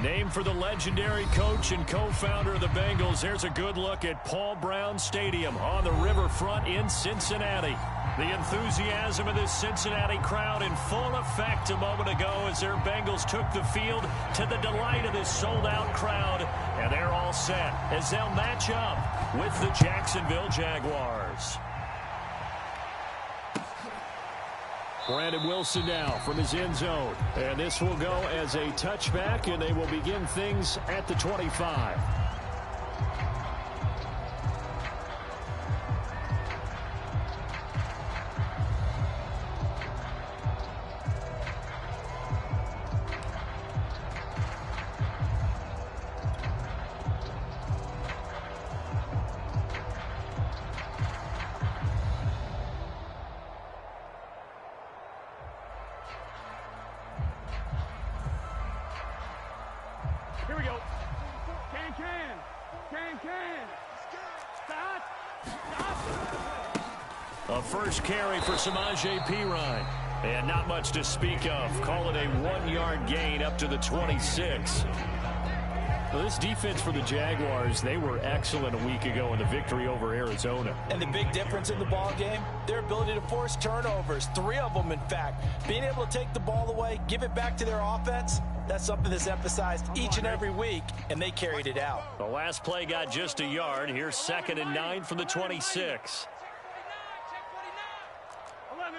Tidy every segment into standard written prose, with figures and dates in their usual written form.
Named for the legendary coach and co-founder of the Bengals, here's a good look at Paul Brown Stadium on the riverfront in Cincinnati. The enthusiasm of this Cincinnati crowd in full effect a moment ago as their Bengals took the field to the delight of this sold-out crowd. And they're all set as they'll match up with the Jacksonville Jaguars. Brandon Wilson now from his end zone. And this will go as a touchback, and they will begin things at the 25. Here we go. Stop. A first carry for Samaje Perine. And not much to speak of. Call it a 1-yard gain up to the 26. Well, this defense for the Jaguars, they were excellent a week ago in the victory over Arizona. And the big difference in the ball game, their ability to force turnovers, 3 of them in fact. Being able to take the ball away, give it back to their offense, that's something that's emphasized each and every week, and they carried it out. The last play got just a yard. Here's 2nd and 9 from the 26. 11.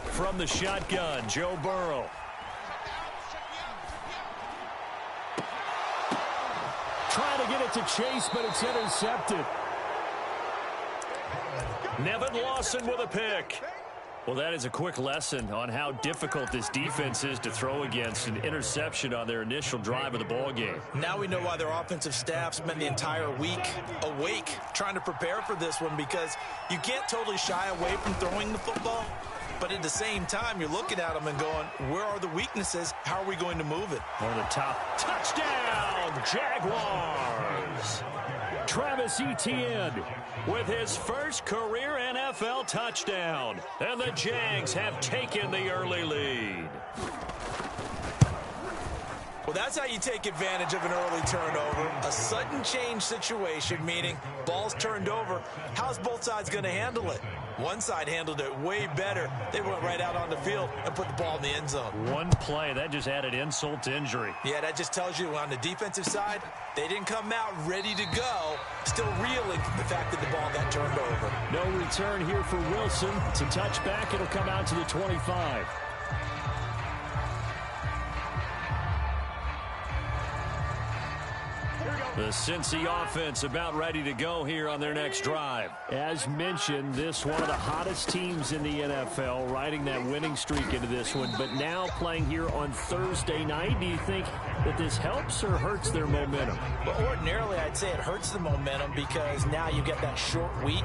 From the shotgun, Joe Burrow. Trying to get it to Chase, but it's intercepted. Nevin Lawson with a pick. Well, that is a quick lesson on how difficult this defense is to throw against an interception on their initial drive of the ball game. Now we know why their offensive staff spent the entire week awake trying to prepare for this one, because you can't totally shy away from throwing the football, but at the same time, you're looking at them and going, where are the weaknesses? How are we going to move it? On the top. Touchdown, Jaguars! Travis Etienne with his first career NFL touchdown. And the Jags have taken the early lead. Well, that's how you take advantage of an early turnover. A sudden change situation, meaning ball's turned over. How's both sides going to handle it? One side handled it way better. They went right out on the field and put the ball in the end zone. One play, that just added insult to injury. Yeah, that just tells you on the defensive side, they didn't come out ready to go, still reeling from the fact that the ball got turned over. No return here for Wilson. It's a touchback. It'll come out to the 25. The Cincy offense about ready to go here on their next drive. As mentioned, this one of the hottest teams in the NFL, riding that winning streak into this one, but now playing here on Thursday night. Do you think that this helps or hurts their momentum? Well, ordinarily, I'd say it hurts the momentum because now you get that short week.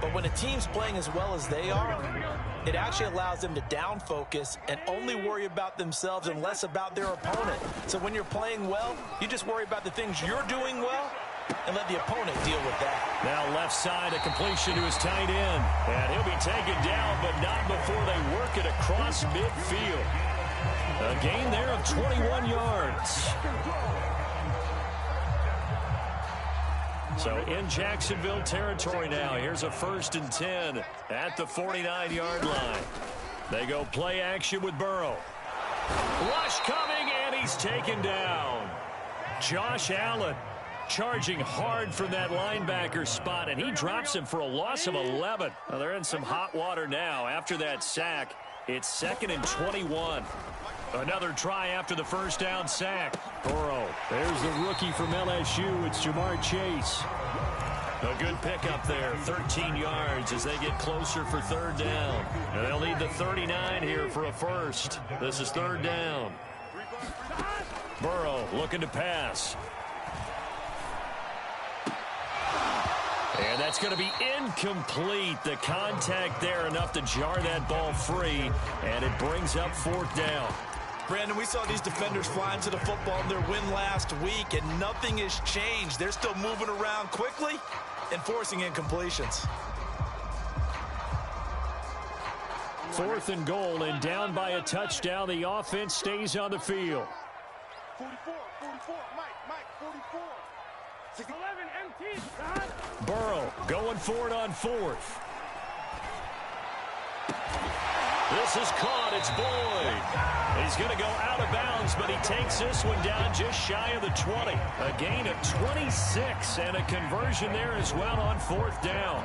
But when a team's playing as well as they are, it actually allows them to down focus and only worry about themselves and less about their opponent. So when you're playing well, you just worry about the things you're doing well and let the opponent deal with that. Now left side, a completion to his tight end. And he'll be taken down, but not before they work it across midfield. A gain there of 21 yards. So in Jacksonville territory now. Here's a 1st and 10 at the 49-yard line. They go play action with Burrow. Rush coming, and he's taken down. Josh Allen charging hard from that linebacker spot, and he drops him for a loss of 11. Well, they're in some hot water now. After that sack, it's 2nd and 21. Another try after the first down sack. Burrow. There's the rookie from LSU. It's Jamar Chase. A good pickup there. 13 yards as they get closer for 3rd down. And they'll need the 39 here for a first. This is 3rd down. Burrow looking to pass. And that's going to be incomplete. The contact there enough to jar that ball free. And it brings up 4th down. Brandon, we saw these defenders fly into the football in their win last week, and nothing has changed. They're still moving around quickly and forcing incompletions. 4th and goal, and down by a touchdown. The offense stays on the field. 44, Mike, 44. 611, MT, son. Burrow going for it on 4th. This is caught. It's Boyd. He's going to go out of bounds, but he takes this one down just shy of the 20. A gain of 26 and a conversion there as well on 4th down.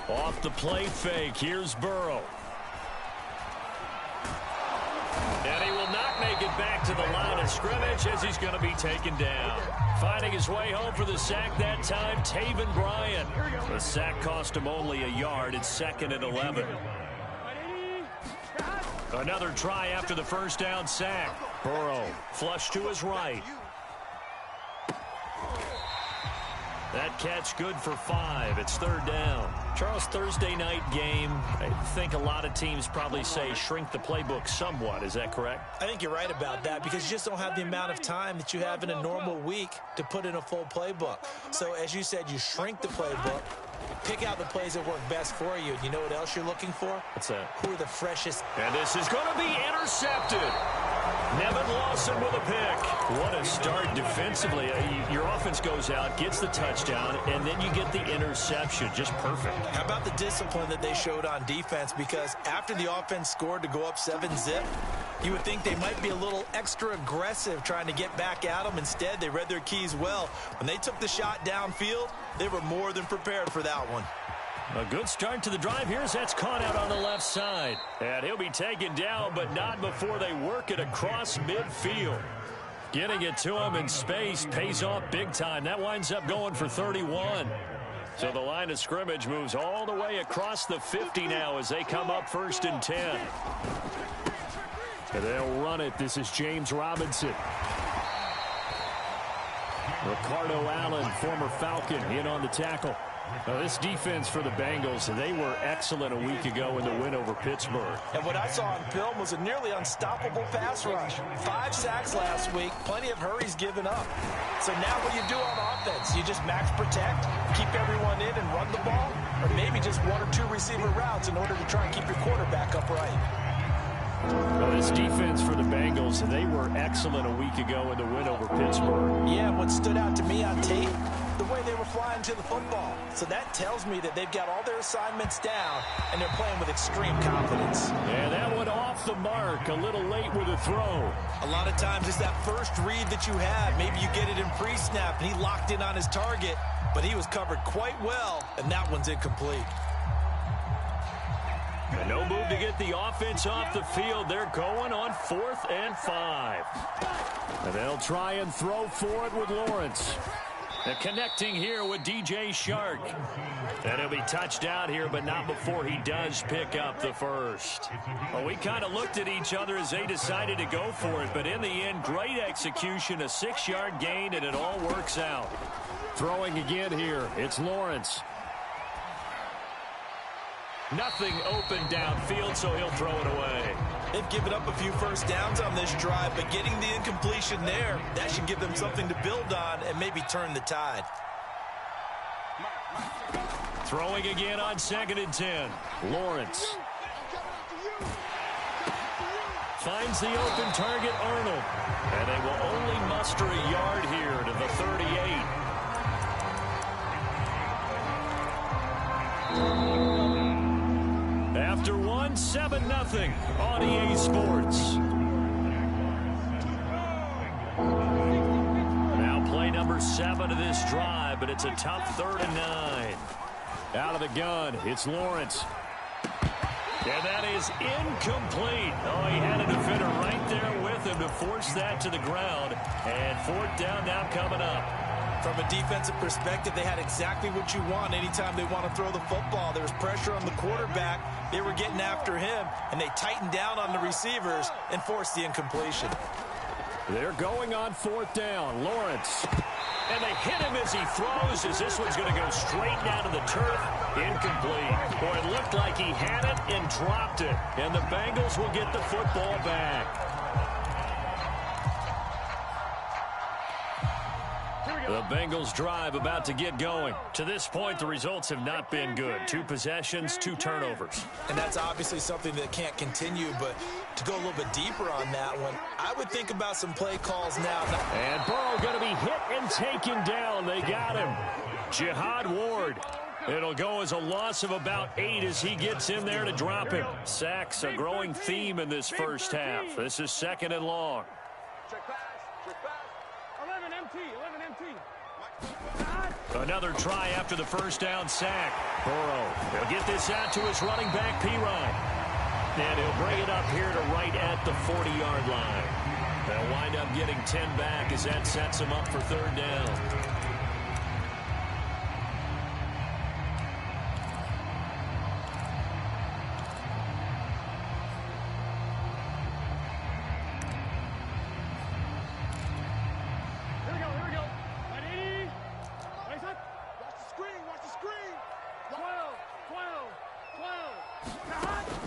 Off the play fake, here's Burrow. And he will not make it back to the line of scrimmage as he's going to be taken down. Finding his way home for the sack that time, Taven Bryan. The sack cost him only a yard. It's 2nd and 11. Another try after the first down sack. Burrow flush to his right. That catch good for 5. It's 3rd down. Charles, Thursday night game, I think a lot of teams probably say shrink the playbook somewhat. Is that correct? I think you're right about that because you just don't have the amount of time that you have in a normal week to put in a full playbook. So as you said, you shrink the playbook, pick out the plays that work best for you. And you know what else you're looking for? What's that? Who are the freshest? And this is going to be intercepted. Nevin Lawson with a pick. What a start defensively. Your offense goes out, gets the touchdown, and then you get the interception. Just perfect. How about the discipline that they showed on defense? Because after the offense scored to go up 7-zip, you would think they might be a little extra aggressive trying to get back at them. Instead, they read their keys well. When they took the shot downfield, they were more than prepared for that one. A good start to the drive. Here's that's caught out on the left side. And he'll be taken down, but not before they work it across midfield. Getting it to him in space pays off big time. That winds up going for 31. So the line of scrimmage moves all the way across the 50 now as they come up 1st and 10. And they'll run it. This is James Robinson. Ricardo Allen, former Falcon, in on the tackle. Now, this defense for the Bengals, they were excellent a week ago in the win over Pittsburgh. And what I saw on film was a nearly unstoppable pass rush. 5 sacks last week, plenty of hurries given up. So now what do you do on offense? You just max protect, keep everyone in and run the ball, or maybe just 1 or 2 receiver routes in order to try and keep your quarterback upright. Well, this defense for the Bengals, they were excellent a week ago in the win over Pittsburgh. Yeah, what stood out to me on tape, the way they were flying to the football. So that tells me that they've got all their assignments down, and they're playing with extreme confidence. Yeah, that one off the mark, a little late with a throw. A lot of times it's that first read that you have. Maybe you get it in pre-snap, and he locked in on his target, but he was covered quite well, and that one's incomplete. And no move to get the offense off the field. They're going on 4th and 5. And they'll try and throw for it with Lawrence. And connecting here with DJ Shark. And he'll be touched out here, but not before he does pick up the first. Well, we kind of looked at each other as they decided to go for it, but in the end, great execution, a 6-yard gain, and it all works out. Throwing again here, it's Lawrence. Nothing open downfield, so he'll throw it away. They've given up a few first downs on this drive, but getting the incompletion there, that should give them something to build on and maybe turn the tide. Throwing again on 2nd and 10. Lawrence. Finds the open target, Arnold. And they will only muster a yard here to the 38. After 7-0 on EA Sports. Now play number 7 of this drive, but it's a tough 3rd and 9. Out of the gun, it's Lawrence. And that is incomplete. Oh, he had a defender right there with him to force that to the ground. And 4th down now coming up. From a defensive perspective, they had exactly what you want anytime they want to throw the football. There was pressure on the quarterback. They were getting after him, and they tightened down on the receivers and forced the incompletion. They're going on 4th down. Lawrence. And they hit him as he throws, as this one's going to go straight down to the turf. Incomplete. Boy, it looked like he had it and dropped it. And the Bengals will get the football back. Here we go. The Bengals drive about to get going. To this point, the results have not been good. 2 possessions, 2 turnovers. And that's obviously something that can't continue, but to go a little bit deeper on that one, I would think about some play calls now. And Burrow going to be hit and taken down. They got him. Jihad Ward. It'll go as a loss of about 8 as he gets in there to drop him. Sacks, a growing theme in this first half. This is 2nd and long. Check pass. 11 MT. Another try after the first down sack. Burrow, he'll get this out to his running back, P-Ryan. And he'll bring it up here to right at the 40-yard line. They'll wind up getting 10 back as that sets him up for 3rd down.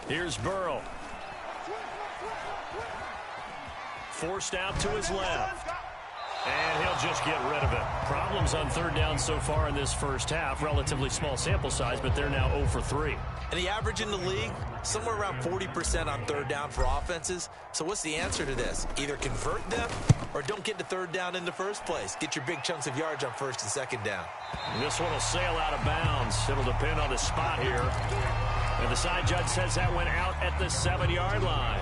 Here's Burrow. Forced out to his left. And he'll just get rid of it. Problems on 3rd down so far in this first half. Relatively small sample size, but they're now 0 for 3. And the average in the league, somewhere around 40% on 3rd down for offenses. So what's the answer to this? Either convert them or don't get to 3rd down in the first place. Get your big chunks of yards on 1st and 2nd down. This one will sail out of bounds. It'll depend on the spot here. And the side judge says that went out at the 7-yard line.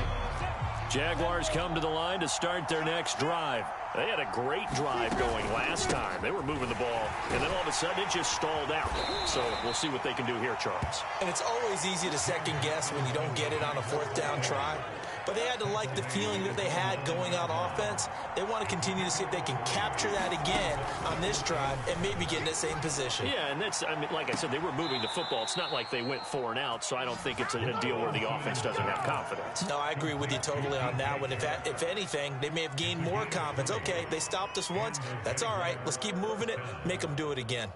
Jaguars come to the line to start their next drive. They had a great drive going last time. They were moving the ball, and then all of a sudden it just stalled out. So we'll see what they can do here, Charles. And it's always easy to second guess when you don't get it on a 4th down try. But they had to like the feeling that they had going on offense. They want to continue to see if they can capture that again on this drive and maybe get in the same position. Yeah, and that's, I mean, like I said, they were moving the football. It's not like they went 4 and out, so I don't think it's a deal where the offense doesn't have confidence. No, I agree with you totally on that one. If anything, they may have gained more confidence. Okay, they stopped us once. That's all right. Let's keep moving it. Make them do it again.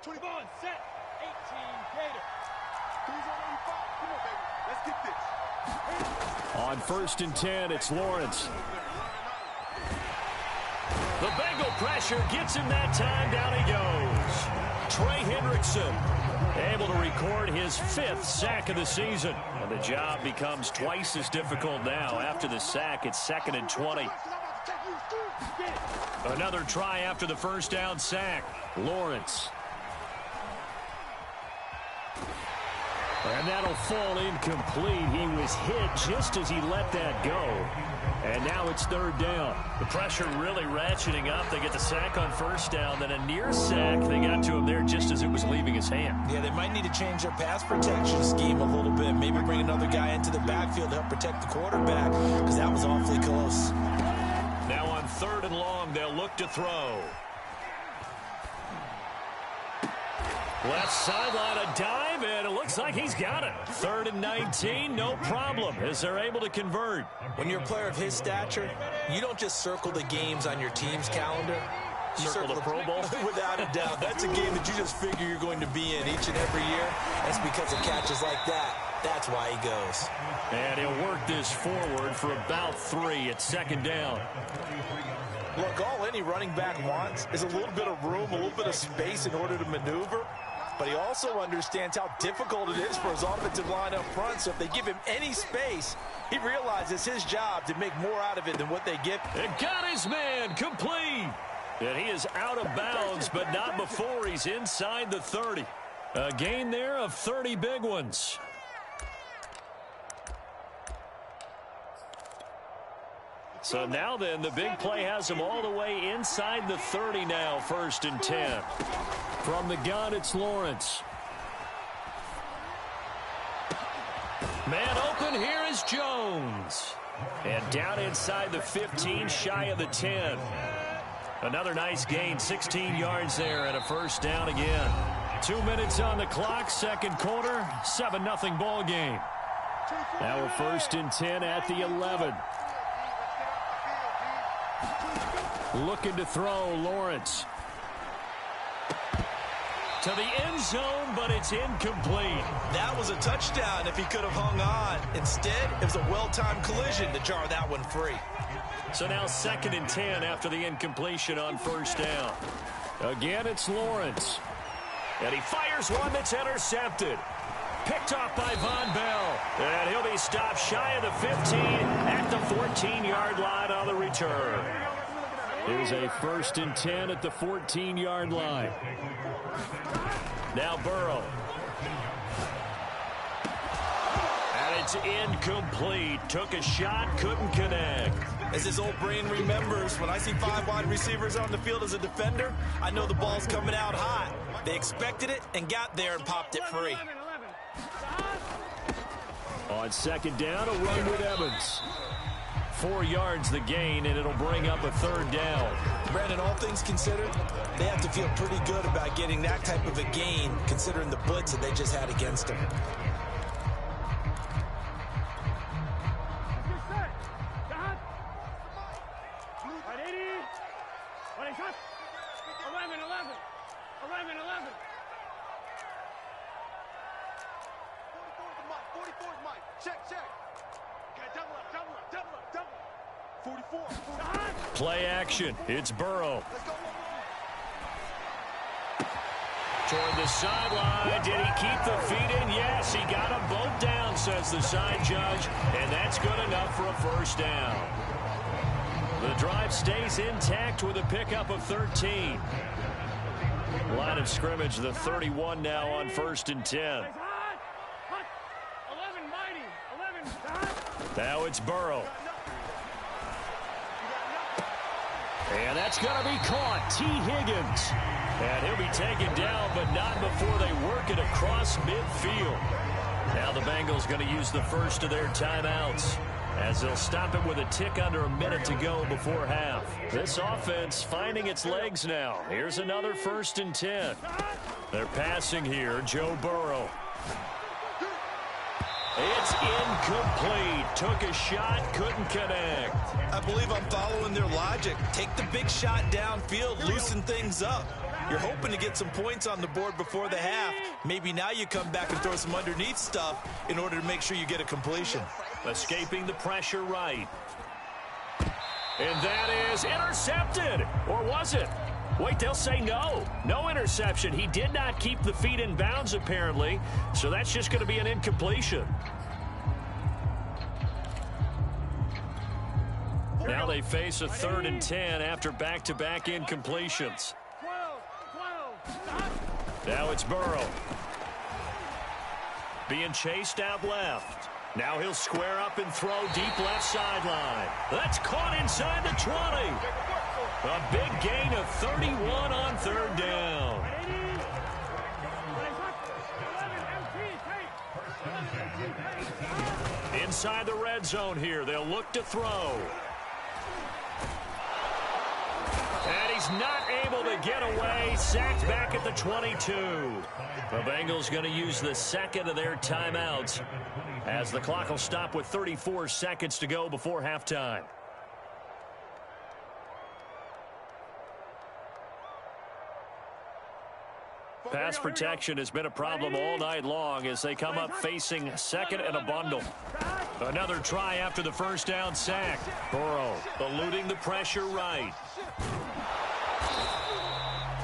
20 ball set. 18 Gator. 385. Come on, baby. Let's get this. On 1st and 10, it's Lawrence. The Bengal pressure gets him that time. Down he goes. Trey Hendrickson able to record his 5th sack of the season. And the job becomes twice as difficult now. After the sack, it's 2nd and 20. Another try after the first down sack. Lawrence. And that'll fall incomplete. He was hit just as he let that go. And now it's 3rd down. The pressure really ratcheting up. They get the sack on 1st down, then a near sack. They got to him there just as it was leaving his hand. Yeah, they might need to change their pass protection scheme a little bit. Maybe bring another guy into the backfield to help protect the quarterback, because that was awfully close. Now on 3rd and long, they'll look to throw. Left sideline, a dive, and it looks like he's got it. 3rd and 19, no problem, as they're able to convert. When you're a player of his stature, you don't just circle the games on your team's calendar. You circle the Pro Bowl? Without a doubt. That's a game that you just figure you're going to be in each and every year. That's because of catches like that. That's why he goes. And he'll work this forward for about 3 at 2nd down. Look, all any running back wants is a little bit of room, a little bit of space in order to maneuver. But he also understands how difficult it is for his offensive line up front. So if they give him any space, he realizes it's his job to make more out of it than what they give. And got his man complete. And he is out of bounds, but not before he's inside the 30. A gain there of 30 big ones. So now then, the big play has him all the way inside the 30 now, 1st and 10. From the gun, it's Lawrence. Man open, here is Jones. And down inside the 15, shy of the 10. Another nice gain, 16 yards there, and a 1st down again. 2 minutes on the clock, 2nd quarter, 7-0 ball game. Now a 1st and 10 at the 11. Looking to throw, Lawrence. To the end zone, but it's incomplete. That was a touchdown if he could have hung on. Instead, it was a well-timed collision to jar that one free. So now 2nd and 10 after the incompletion on first down. Again, it's Lawrence. And he fires one that's intercepted. Picked off by Von Bell. And he'll be stopped shy of the 15 at the 14-yard line on the return. Here's a 1st and 10 at the 14-yard line. Now Burrow. And it's incomplete. Took a shot, couldn't connect. As his old brain remembers, when I see 5 wide receivers on the field as a defender, I know the ball's coming out hot. They expected it and got there and popped it free. On 2nd down, a run with Evans. 4 yards the gain, and it'll bring up a 3rd down. Brandon, all things considered, they have to feel pretty good about getting that type of a gain, considering the blitz that they just had against them. Play action. It's Burrow. Toward the sideline. Did he keep the feet in? Yes, he got them both down, says the side judge. And that's good enough for a 1st down. The drive stays intact with a pickup of 13. Line of scrimmage, the 31 now on 1st and 10. Now it's Burrow. And that's going to be caught. T. Higgins. And he'll be taken down, but not before they work it across midfield. Now the Bengals going to use the first of their timeouts, as they'll stop it with a tick under a minute to go before half. This offense finding its legs now. Here's another 1st and 10. They're passing here. Joe Burrow. It's incomplete. Took a shot, couldn't connect. I believe I'm following their logic. Take the big shot downfield, loosen things up. You're hoping to get some points on the board before the half. Maybe now you come back and throw some underneath stuff in order to make sure you get a completion. Escaping the pressure right. And that is intercepted. Or was it? Wait, they'll say no. No interception. He did not keep the feet in bounds, apparently. So that's just going to be an incompletion. Now they face a 3rd and 10 after back-to-back incompletions. Now it's Burrow. Being chased out left. Now he'll square up and throw deep left sideline. That's caught inside the 20. A big gain of 31 on 3rd down. Inside the red zone here. They'll look to throw. And he's not able to get away. Sacked back at the 22. The Bengals going to use the 2nd of their timeouts, as the clock will stop with 34 seconds to go before halftime. Pass protection has been a problem all night long as they come up facing 2nd and a bundle. Another try after the 1st down sack. Burrow eluding the pressure right.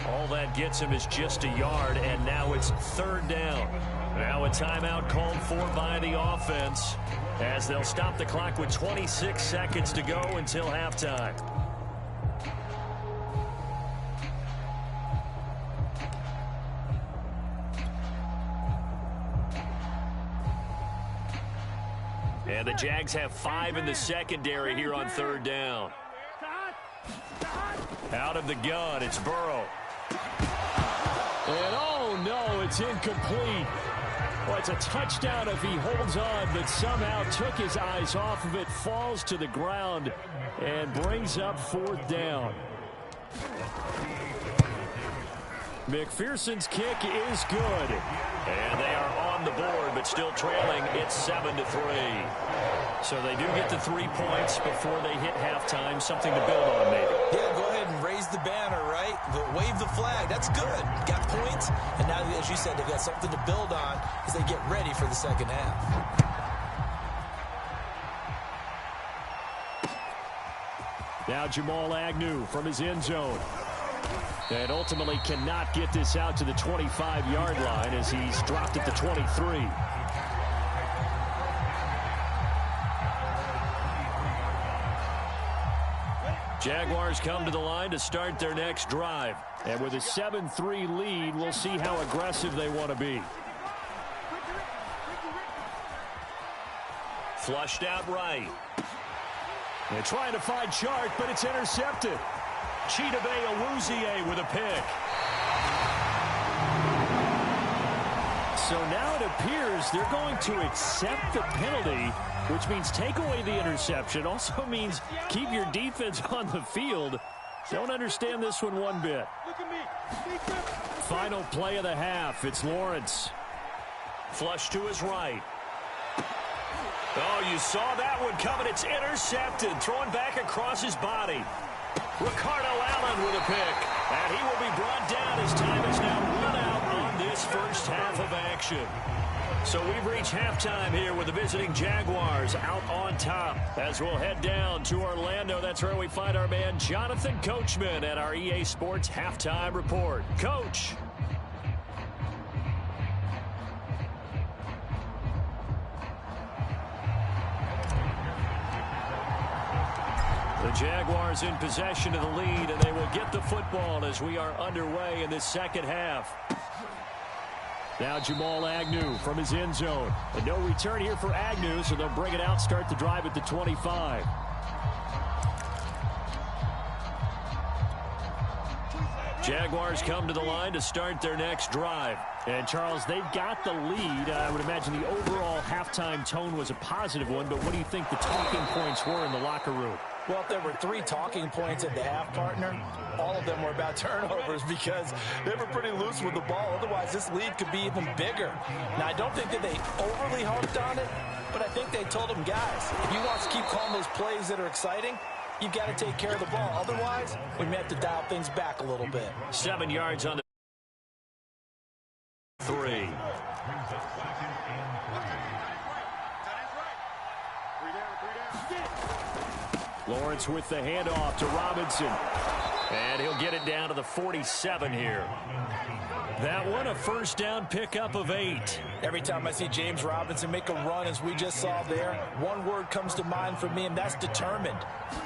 All that gets him is just a yard, and now it's 3rd down. Now a timeout called for by the offense, as they'll stop the clock with 26 seconds to go until halftime. And the Jags have 5 in the secondary here on 3rd down. Out of the gun, it's Burrow. And oh no, it's incomplete. Well, it's a touchdown if he holds on, but somehow took his eyes off of it, falls to the ground, and brings up 4th down. McPherson's kick is good. And they are on the board, but still trailing. It's 7-3. So they do get the 3 points before they hit halftime. Something to build on, maybe. Yeah, go ahead and raise the banner, right? But wave the flag. That's good. Got points. And now, as you said, they've got something to build on as they get ready for the second half. Now Jamal Agnew from his end zone. And ultimately cannot get this out to the 25-yard line as he's dropped at the 23. Jaguars come to the line to start their next drive. And with a 7-3 lead, we'll see how aggressive they want to be. Flushed out right. They're trying to find Chark, but it's intercepted. Chidobe Awuzie with a pick. So now it appears they're going to accept the penalty, which means take away the interception. Also means keep your defense on the field. Don't understand this one bit. Final play of the half. It's Lawrence. Flush to his right. Oh, you saw that one coming. It's intercepted. Throwing back across his body. Ricardo Allen with a pick. And he will be brought down as time is now run out on this first half of action. So we've reached halftime here with the visiting Jaguars out on top. As we'll head down to Orlando, that's where we find our man Jonathan Coachman at our EA Sports Halftime Report. Coach. The Jaguars in possession of the lead, and they will get the football as we are underway in this second half. Now Jamal Agnew from his end zone. And no return here for Agnew, so they'll bring it out, start the drive at the 25. Jaguars come to the line to start their next drive. And, Charles, they've got the lead. I would imagine the overall halftime tone was a positive one, but what do you think the talking points were in the locker room? Well, if there were 3 talking points at the half, partner, all of them were about turnovers because they were pretty loose with the ball. Otherwise, this lead could be even bigger. Now, I don't think that they overly harped on it, but I think they told them, guys, if you want to keep calling those plays that are exciting, you've got to take care of the ball. Otherwise, we may have to dial things back a little bit. 7 yards on the 3. Lawrence with the handoff to Robinson. And he'll get it down to the 47 here. That one, a first down pickup of 8. Every time I see James Robinson make a run, as we just saw there, one word comes to mind for me, and that's determined.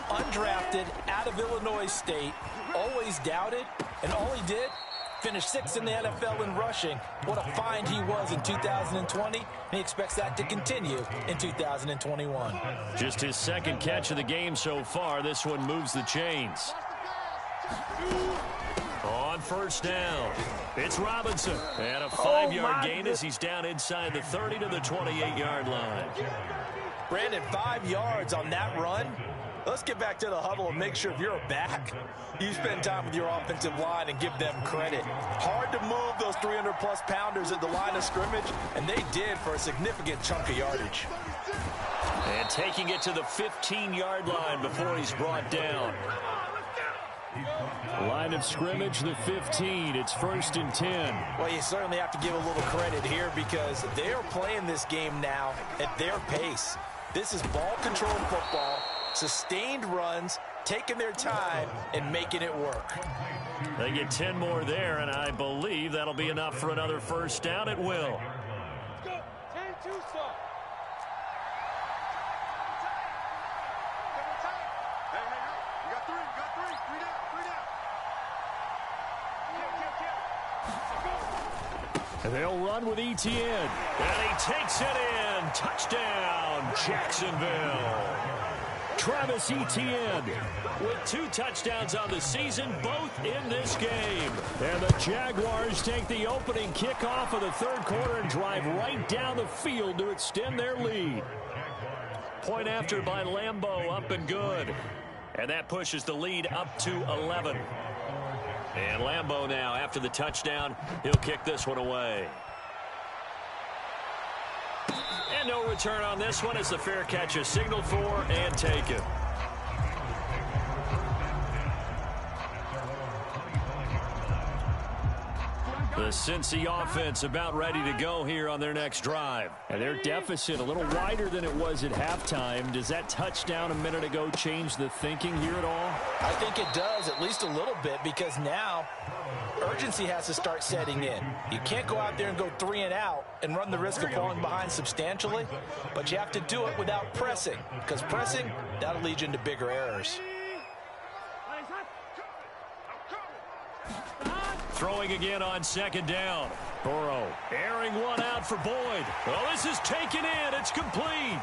Undrafted, out of Illinois State, always doubted, and all he did, finished 6th in the NFL in rushing. What a find he was in 2020, and he expects that to continue in 2021. Just his second catch of the game so far. This one moves the chains. On first down, it's Robinson. And a 5-yard gain as he's down inside the 30 to the 28-yard line. Brandon, 5 yards on that run. Let's get back to the huddle and make sure if you're a back, you spend time with your offensive line and give them credit. Hard to move those 300-plus pounders at the line of scrimmage, and they did for a significant chunk of yardage. And taking it to the 15-yard line before he's brought down. Line of scrimmage, the 15. It's 1st and 10. Well, you certainly have to give a little credit here because they are playing this game now at their pace. This is ball-controlled football, sustained runs, taking their time, and making it work. They get 10 more there, and I believe that'll be enough for another first down. It will. Let's go. 10-2 stop. You got 3. You got 3. 3 down. 3 down. And they'll run with Etienne. And he takes it in. Touchdown, Jacksonville. Travis Etienne with 2 touchdowns on the season, both in this game. And the Jaguars take the opening kickoff of the 3rd quarter and drive right down the field to extend their lead. Point after by Lambeau, up and good. And that pushes the lead up to 11. And Lambeau now, after the touchdown, he'll kick this one away. And no return on this one as the fair catch is signaled for and taken. The Cincy offense about ready to go here on their next drive. And their deficit a little wider than it was at halftime. Does that touchdown a minute ago change the thinking here at all? I think it does, at least a little bit, because now urgency has to start setting in. You can't go out there and go 3 and out and run the risk of falling behind substantially, but you have to do it without pressing, because pressing, that'll lead you into bigger errors. Throwing again on second down. Burrow airing one out for Boyd. Well, this is taken in. It's complete.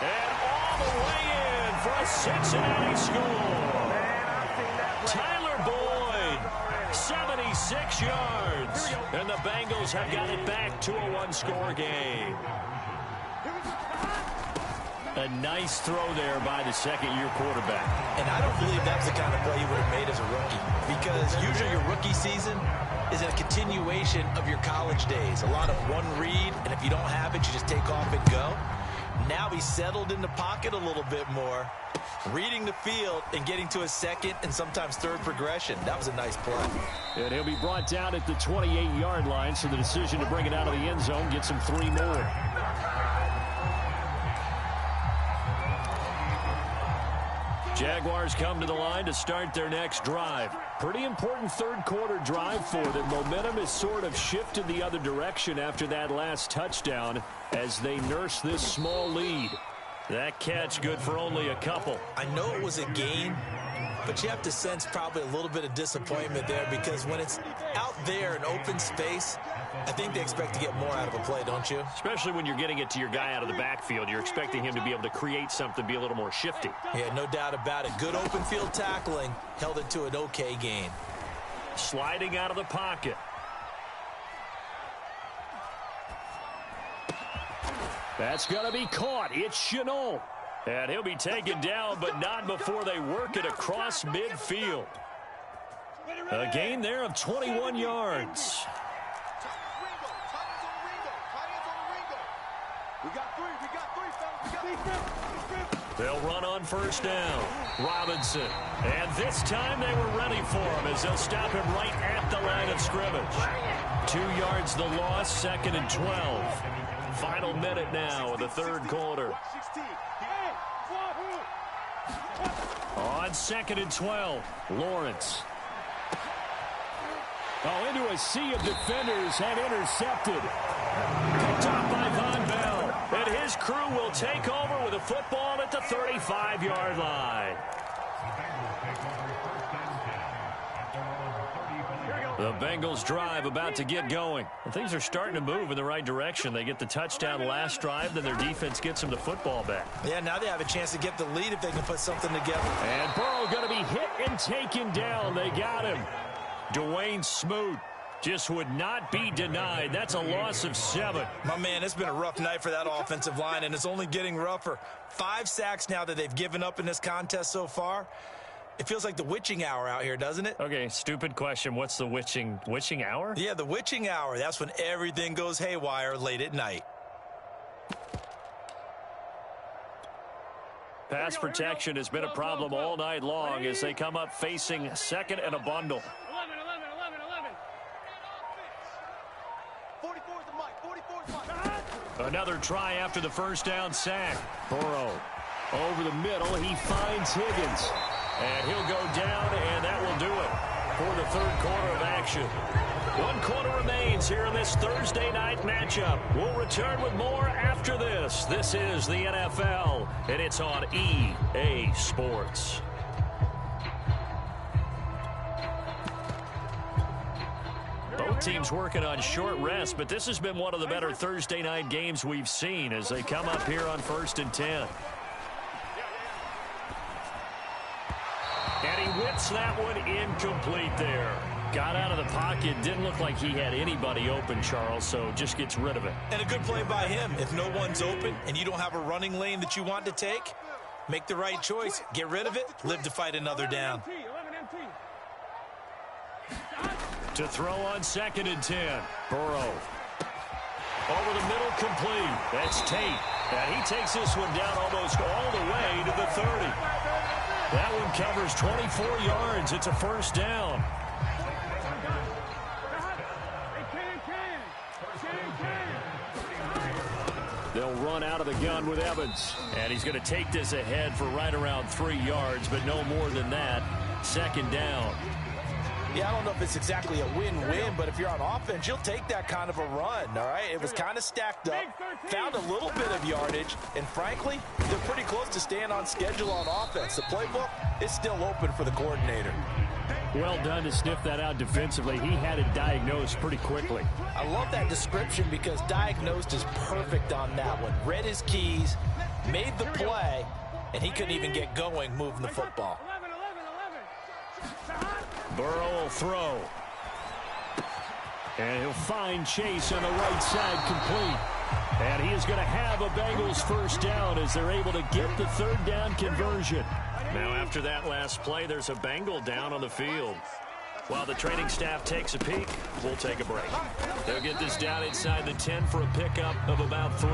And all the way in for a Cincinnati score. Tyler Boyd, 76 yards. And the Bengals have got it back to a one-score game. A nice throw there by the second-year quarterback. And I don't believe that's the kind of play he would have made as a rookie, because usually your rookie season is a continuation of your college days. A lot of one read, and if you don't have it, you just take off and go. Now he's settled in the pocket a little bit more, reading the field and getting to a second and sometimes third progression. That was a nice play. And he'll be brought down at the 28-yard line, so the decision to bring it out of the end zone gets him 3 more. Jaguars come to the line to start their next drive. Pretty important third-quarter drive for them. Momentum has sort of shifted the other direction after that last touchdown as they nurse this small lead. That catch good for only a couple. I know it was a gain, but you have to sense probably a little bit of disappointment there, because when it's out there in open space, I think they expect to get more out of a play, don't you? Especially when you're getting it to your guy out of the backfield. You're expecting him to be able to create something, be a little more shifty. Yeah, no doubt about it. Good open field tackling held it to an okay gain. Sliding out of the pocket. That's going to be caught. It's Chenault. And he'll be taken down, but not before they work it across midfield. A gain there of 21 yards. They'll run on first down. Robinson. And this time they were ready for him as they'll stop him right at the line of scrimmage. 2 yards the loss, 2nd and 12. Final minute now of the third quarter. On 2nd and 12, Lawrence. Oh, into a sea of defenders and intercepted. Picked off by Von Bell. And his crew will take over with a football at the 35-yard line. The Bengals drive about to get going. And things are starting to move in the right direction. They get the touchdown last drive, then their defense gets them the football back. Yeah, now they have a chance to get the lead if they can put something together. And Burrow going to be hit and taken down. They got him. Dwayne Smoot just would not be denied. That's a loss of 7. My man, it's been a rough night for that offensive line, and it's only getting rougher. 5 sacks now that they've given up in this contest so far. It feels like the witching hour out here, doesn't it? Okay, stupid question. What's the witching hour? Yeah, the witching hour. That's when everything goes haywire late at night. Pass protection has been a problem all night long as they come up facing 2nd and a bundle. 44's the mic. 44's the mic. Another try after the first down sack. Burrow over the middle. He finds Higgins. And he'll go down, and that will do it for the third quarter of action. 1 quarter remains here in this Thursday night matchup. We'll return with more after this. This is the NFL, and it's on EA Sports. Both teams working on short rest, but this has been one of the better Thursday night games we've seen as they come up here on 1st and 10. And he whips that one incomplete there. Got out of the pocket. Didn't look like he had anybody open, Charles, so just gets rid of it. And a good play by him. If no one's open and you don't have a running lane that you want to take, make the right choice. Get rid of it. Live to fight another down. To throw on 2nd and 10. Burrow. Over the middle, complete. That's Tate. And he takes this one down almost all the way to the 30. That one covers 24 yards. It's a first down. run out of the gun with Evans. And he's going to take this ahead for right around 3 yards, but no more than that. Second down. Yeah, I don't know if it's exactly a win-win, but if you're on offense, you'll take that kind of a run, all right? It was kind of stacked up, found a little bit of yardage, and frankly, they're pretty close to staying on schedule on offense. The playbook is still open for the coordinator. Well done to sniff that out defensively. He had it diagnosed pretty quickly. I love that description because diagnosed is perfect on that one. Read his keys, made the play, and he couldn't even get going moving the football. Burrow will throw. And he'll find Chase on the right side complete. And he is going to have a Bengals first down as they're able to get the third down conversion. Now after that last play, there's a Bengal down on the field. While the training staff takes a peek, we'll take a break. They'll get this down inside the 10 for a pickup of about 3.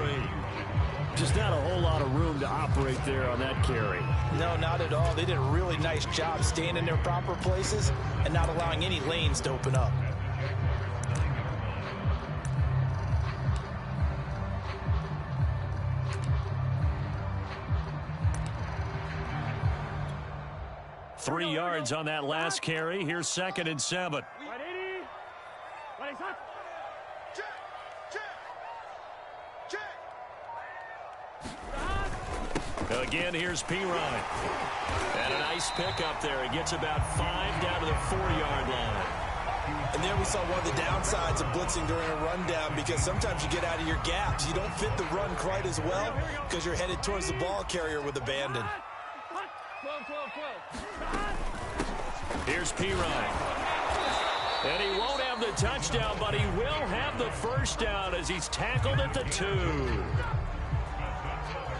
Just not a whole lot of room to operate there on that carry. No, not at all. They did a really nice job staying in their proper places and not allowing any lanes to open up. Three yards on that last carry. Here's 2nd and 7. Again, here's P-Ryan. And a nice pickup there. He gets about 5 down to the 4-yard line. And there we saw one of the downsides of blitzing during a rundown because sometimes you get out of your gaps. You don't fit the run quite as well because you're headed towards the ball carrier with abandon. Here's P-Ryan. And he won't have the touchdown, but he will have the first down as he's tackled at the 2.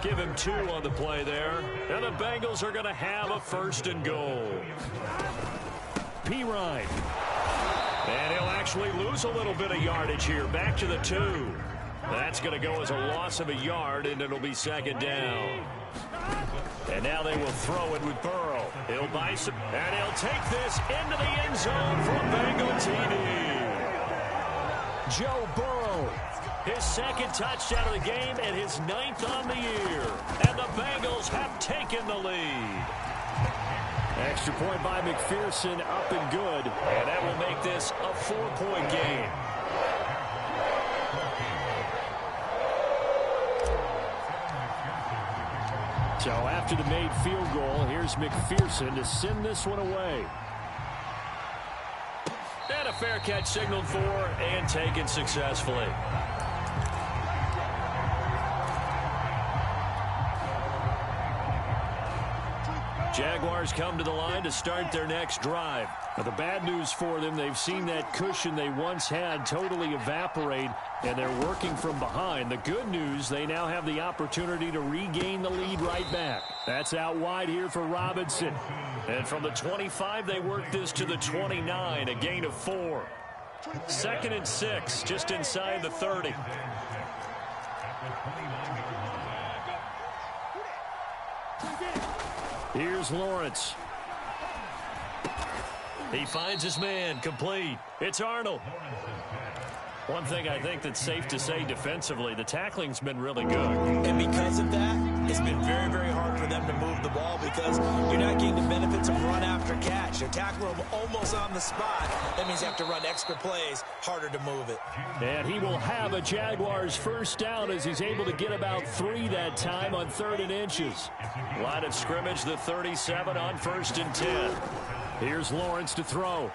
Give him 2 on the play there. And the Bengals are going to have a 1st and goal. P-Ryan. And he'll actually lose a little bit of yardage here. Back to the 2. That's going to go as a loss of a yard, and it'll be 2nd down. And now they will throw it with Burrow. He'll buy some, and he'll take this into the end zone for Bengal TD. Joe Burrow. His 2nd touchdown of the game and his 9th on the year. And the Bengals have taken the lead. Extra point by McPherson, up and good. And that will make this a 4-point game. So after the made field goal, here's McPherson to send this one away. And a fair catch signaled for and taken successfully. Jaguars come to the line to start their next drive. Now, the bad news for them, they've seen that cushion they once had totally evaporate, and they're working from behind. The good news, they now have the opportunity to regain the lead right back. That's out wide here for Robinson. And from the 25, they work this to the 29, a gain of 4. 2nd and 6, just inside the 30. Here's Lawrence. He finds his man, complete. It's Arnold. One thing I think that's safe to say defensively, the tackling's been really good. And because of that, it's been very, very hard for them to move the ball because you're not getting the benefits of run after catch. They're tackling them almost on the spot. That means you have to run extra plays, harder to move it. And he will have a Jaguars first down as he's able to get about 3 that time on 3rd and inches. Line of scrimmage, the 37 on 1st and 10. Here's Lawrence to throw.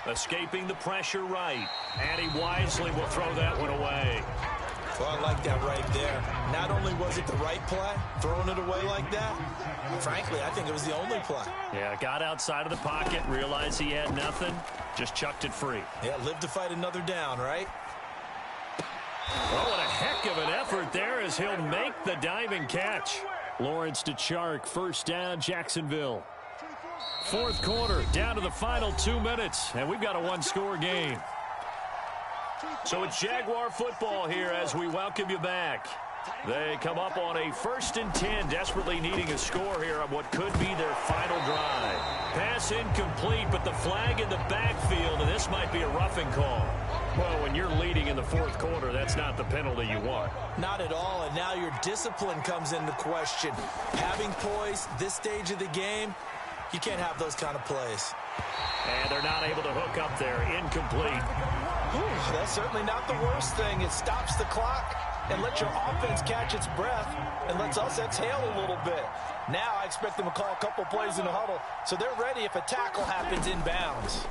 Escaping the pressure right. And he wisely will throw that one away. Well, I like that right there. Not only was it the right play, throwing it away like that, frankly, I think it was the only play. Yeah, got outside of the pocket, realized he had nothing, just chucked it free. Yeah, live to fight another down, right? Oh, what a heck of an effort there as he'll make the diving catch. Lawrence to Chark, first down, Jacksonville. 4th quarter, down to the final 2 minutes, and we've got a 1-score game. So it's Jaguar football here as we welcome you back. They come up on a 1st and 10, desperately needing a score here on what could be their final drive. Pass incomplete, but the flag in the backfield, and this might be a roughing call. Well, when you're leading in the fourth quarter, that's not the penalty you want. Not at all, and now your discipline comes into question. Having poise this stage of the game, you can't have those kind of plays. And they're not able to hook up there. Incomplete. Whew, that's certainly not the worst thing. It stops the clock and lets your offense catch its breath and lets us exhale a little bit. Now I expect them to call a couple plays in the huddle so they're ready if a tackle happens inbounds.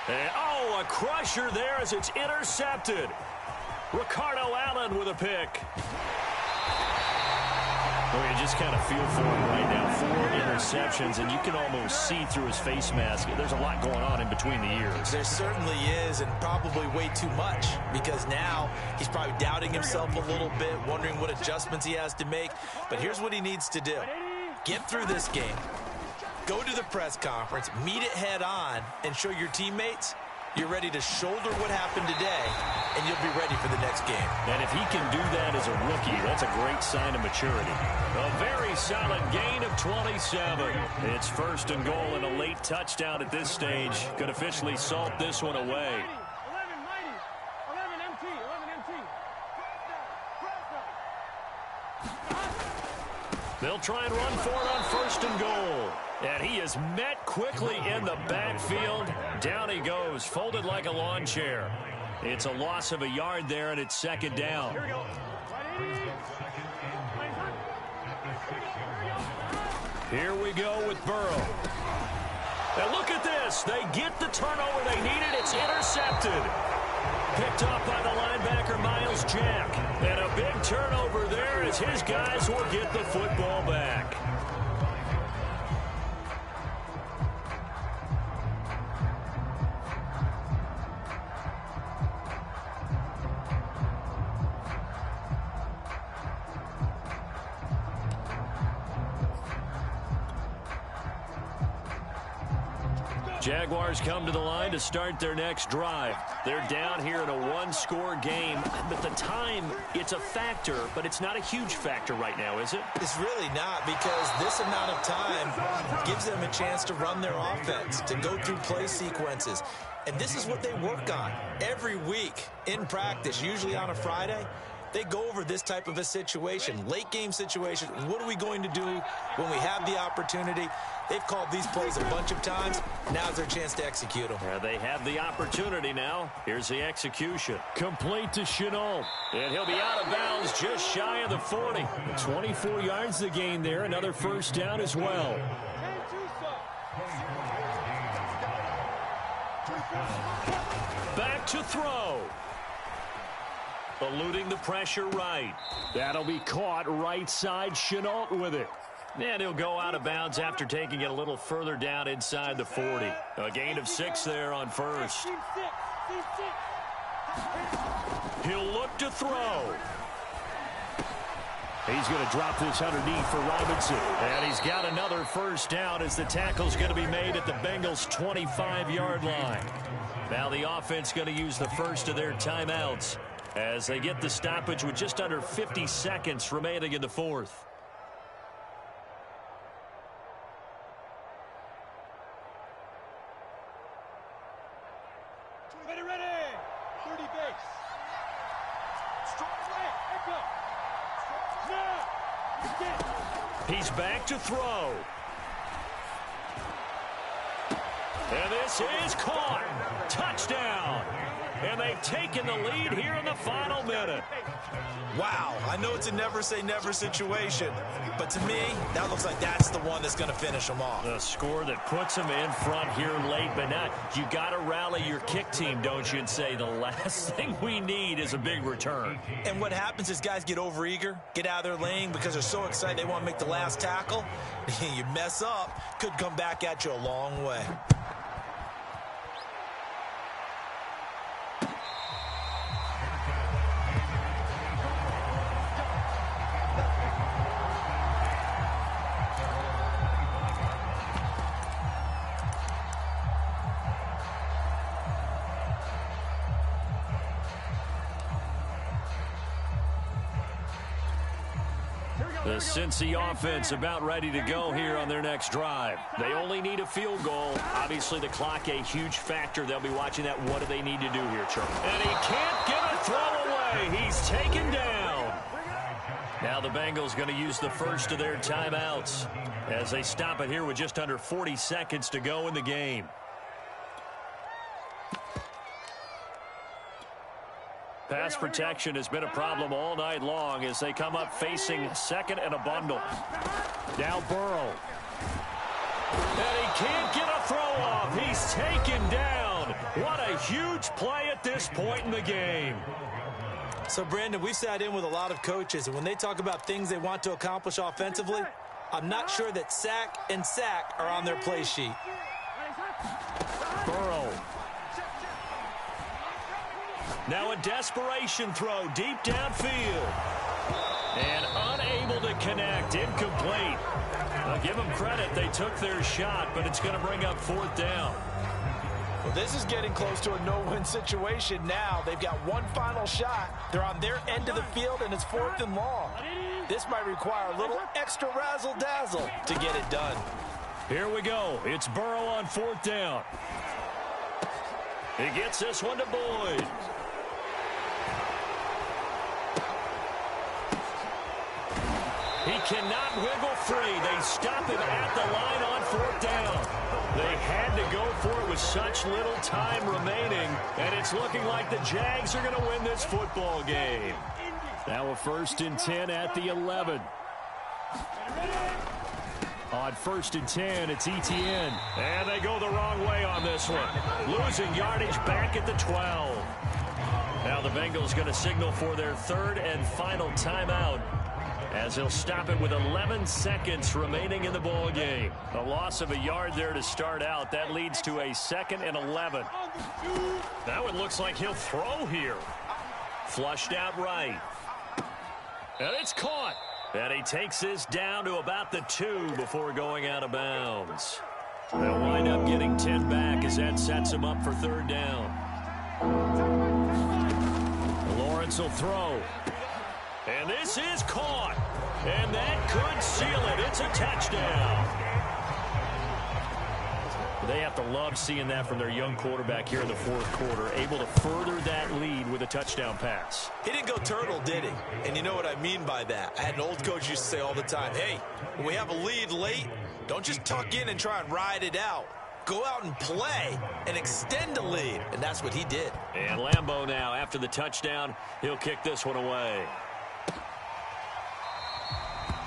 And, oh, a crusher there as it's intercepted. Ricardo Allen with a pick. Well, you just kind of feel for him right now. 4 interceptions, and you can almost see through his face mask. There's a lot going on in between the ears. There certainly is, and probably way too much, because now he's probably doubting himself a little bit, wondering what adjustments he has to make. But here's what he needs to do. Get through this game. Go to the press conference, meet it head on, and show your teammates you're ready to shoulder what happened today, and you'll be ready for the next game. And if he can do that as a rookie, that's a great sign of maturity. A very solid gain of 27. It's first and goal and a late touchdown at this stage. Could officially salt this one away. 11 MT. They'll try and run for it on first and goal. And he is met quickly in the backfield. Down he goes, folded like a lawn chair. It's a loss of a yard there, and it's second down. Here we go. Here we go with Burrow. And look at this. They get the turnover they needed. It's intercepted. Picked up by the linebacker, Miles Jack. And a big turnover there as his guys will get the football back. Jaguars come to the line to start their next drive. They're down here in a one-score game. But the time, it's a factor, but it's not a huge factor right now, is it? It's really not, because this amount of time gives them a chance to run their offense, to go through play sequences. And this is what they work on every week in practice, usually on a Friday. They go over this type of a situation, late game situation. What are we going to do when we have the opportunity? They've called these plays a bunch of times. Now's their chance to execute them. Yeah, they have the opportunity now. Here's the execution. Complete to Chenault. And he'll be out of bounds just shy of the 40. 24 yards to gain there. Another first down as well. Back to throw. Eluding the pressure right. That'll be caught right side. Chenault with it. And he'll go out of bounds after taking it a little further down inside the 40. A gain of 6 there on first. He'll look to throw. He's going to drop this underneath for Robinson. And he's got another first down as the tackle's going to be made at the Bengals' 25-yard line. Now the offense going to use the first of their timeouts as they get the stoppage with just under 50 seconds remaining in the fourth. Ready. 30 base. Strong leg. Now. He's back to throw. And this is caught. Touchdown. And they've taken the lead here in the final minute. Wow, I know it's a never-say-never situation, but to me, that looks like that's the one that's going to finish them off. A score that puts them in front here late, but not. You got to rally your kick team, don't you, and say the last thing we need is a big return. And what happens is guys get overeager, get out of their lane because they're so excited they want to make the last tackle. You mess up, could come back at you a long way. Here we go. The Cincy offense about ready to go here on their next drive. They only need a field goal. Obviously, the clock a huge factor. They'll be watching that. What do they need to do here, Charlie? And he can't get a throw away. He's taken down. Now the Bengals going to use the first of their timeouts as they stop it here with just under 40 seconds to go in the game. Pass protection has been a problem all night long as they come up facing second and a bundle. Now Burrow. And he can't get a throw off. He's taken down. What a huge play at this point in the game. So, Brandon, we sat in with a lot of coaches, and when they talk about things they want to accomplish offensively, I'm not sure that sack and sack are on their play sheet. Burrow. Now a desperation throw deep downfield. And unable to connect. Incomplete. I'll give them credit. They took their shot, but it's going to bring up fourth down. Well, this is getting close to a no-win situation now. They've got one final shot. They're on their end of the field, and it's 4th and long. This might require a little extra razzle-dazzle to get it done. Here we go. It's Burrow on 4th down. He gets this one to Boyd. He cannot wiggle free. They stop him at the line on 4th down. They had to go for it with such little time remaining, and it's looking like the Jags are going to win this football game. Now a 1st and 10 at the 11. On 1st and 10, it's Etienne. And they go the wrong way on this one. Losing yardage back at the 12. Now the Bengals going to signal for their 3rd and final timeout, as he'll stop it with 11 seconds remaining in the ball game. A loss of a yard there to start out. That leads to a 2nd and 11. Now it looks like he'll throw here. Flushed out right. And it's caught. And he takes this down to about the 2 before going out of bounds. They'll wind up getting 10 back as that sets him up for 3rd down. Lawrence will throw. And this is caught. And that could seal it. It's a touchdown. They have to love seeing that from their young quarterback here in the 4th quarter, able to further that lead with a touchdown pass. He didn't go turtle, did he? And you know what I mean by that. I had an old coach used to say all the time, hey, when we have a lead late, don't just tuck in and try and ride it out. Go out and play and extend the lead. And that's what he did. And Lambeau now, after the touchdown, he'll kick this one away.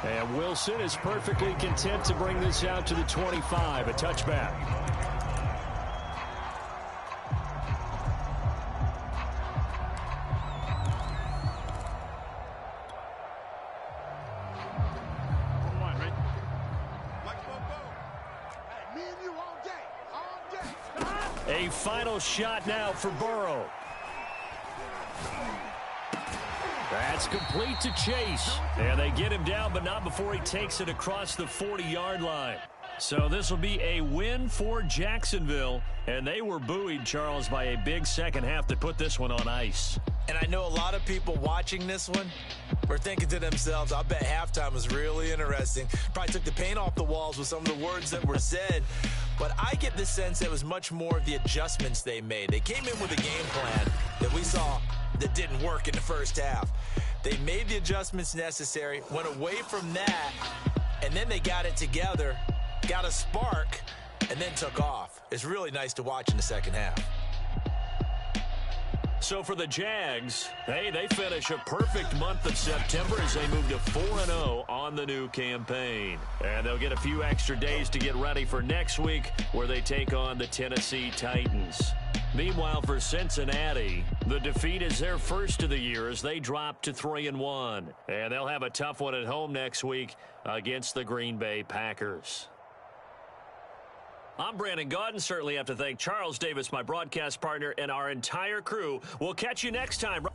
And Wilson is perfectly content to bring this out to the 25, a touchback. A final shot now for Burrow. That's complete to Chase. And they get him down, but not before he takes it across the 40-yard line. So this will be a win for Jacksonville. And they were buoyed, Charles, by a big second half that put this one on ice. And I know a lot of people watching this one were thinking to themselves, I bet halftime was really interesting. Probably took the paint off the walls with some of the words that were said. But I get the sense it was much more of the adjustments they made. They came in with a game plan that we saw that didn't work in the first half. They made the adjustments necessary, went away from that, and then they got it together, got a spark, and then took off. It's really nice to watch in the second half. So for the Jags, hey, they finish a perfect month of September as they move to 4-0 on the new campaign. And they'll get a few extra days to get ready for next week, where they take on the Tennessee Titans. Meanwhile, for Cincinnati, the defeat is their first of the year as they drop to 3-1. And they'll have a tough one at home next week against the Green Bay Packers. I'm Brandon Gaudin. Certainly have to thank Charles Davis, my broadcast partner, and our entire crew. We'll catch you next time.